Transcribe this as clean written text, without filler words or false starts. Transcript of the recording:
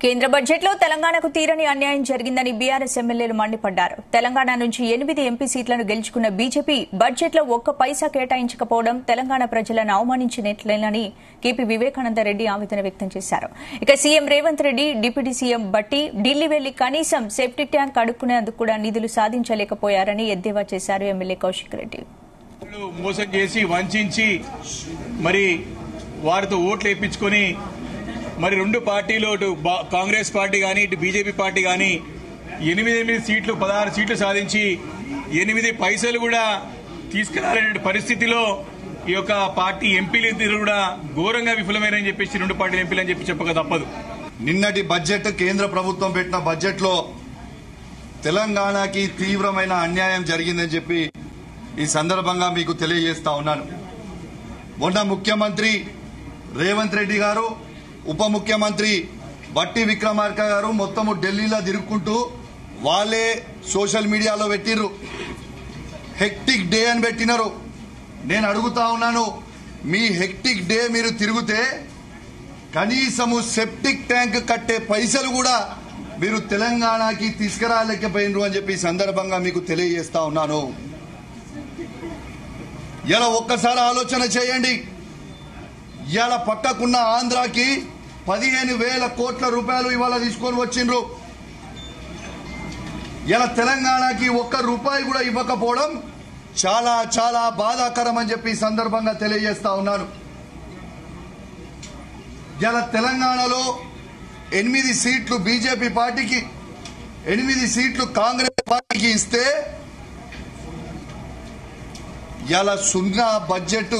కేంద్ర బడ్జెట్లో తెలంగాణకు తీరని అన్యాయం జరిగిందని బీఆర్ఎస్ ఎమ్మెల్యేలు మండిపడ్డారు. తెలంగాణ నుంచి 8 ఎంపీ సీట్లను గెలుచుకున్న బీజేపీ బడ్జెట్లో ఒక్క పైసా కేటాయించకపోవడం తెలంగాణ ప్రజలను అవమానించినట్లేనని కేపీ వివేకానందరెడ్డి ఆవేదన వ్యక్తం చేశారు. ఇక CM Revanth Reddy, deputy CM బట్టి ఢిల్లీ వెళ్లి కనీసం సెప్టిక్ ట్యాంక్ అడుక్కునేందుకు కూడా నిధులు సాధించలేకపోయారని ఎద్దేవా చేశారు ఎమ్మెల్యే కౌశిక్ రెడ్డి. మోసం చేసి వంచి మరి వారితో ఓట్లు వేయించుకొని మరి రెండు పార్టీలు అటు కాంగ్రెస్ పార్టీ కానీ ఇటు బీజేపీ పార్టీ కానీ 8 సీట్లు 16 సీట్లు సాధించి 8 పైసలు కూడా తీసుకురాలనే పరిస్థితిలో ఈ యొక్క పార్టీ ఎంపీలు కూడా ఘోరంగా విఫలమైనని చెప్పేసి రెండు పార్టీల ఎంపీలు అని చెప్పి చెప్పక తప్పదు. నిన్నటి బడ్జెట్ కేంద్ర ప్రభుత్వం పెట్టిన బడ్జెట్ లో తెలంగాణకి తీవ్రమైన అన్యాయం జరిగిందని చెప్పి ఈ సందర్భంగా మీకు తెలియజేస్తా ఉన్నాను. మొన్న ముఖ్యమంత్రి రేవంత్ రెడ్డి గారు, ఉప ముఖ్యమంత్రి బట్టి విక్రమార్క గారు మొత్తము ఢిల్లీలో తిరుగుకుంటూ వాళ్ళే సోషల్ మీడియాలో పెట్టిర్రు, హెక్టిక్ డే అని పెట్టినారు. నేను అడుగుతా ఉన్నాను, మీ హెక్టిక్ డే మీరు తిరిగితే కనీసము సెప్టిక్ ట్యాంక్ కట్టే పైసలు కూడా మీరు తెలంగాణకి తీసుకురాలేకపోయినరు అని చెప్పి ఈ సందర్భంగా మీకు తెలియజేస్తా ఉన్నాను. ఇలా ఒక్కసారి ఆలోచన చేయండి. ఇవాళ పక్కకున్న ఆంధ్రాకి 15,000 కోట్ల రూపాయలు ఇవాళ తీసుకొని వచ్చిండ్రు. ఇలా తెలంగాణకి ₹1 కూడా ఇవ్వకపోవడం చాలా చాలా బాధాకరం అని చెప్పి ఈ సందర్భంగా తెలియజేస్తా ఉన్నాను. ఇలా తెలంగాణలో 8 సీట్లు బీజేపీ పార్టీకి, 8 సీట్లు కాంగ్రెస్ పార్టీకి ఇస్తే ఇలా 0 బడ్జెట్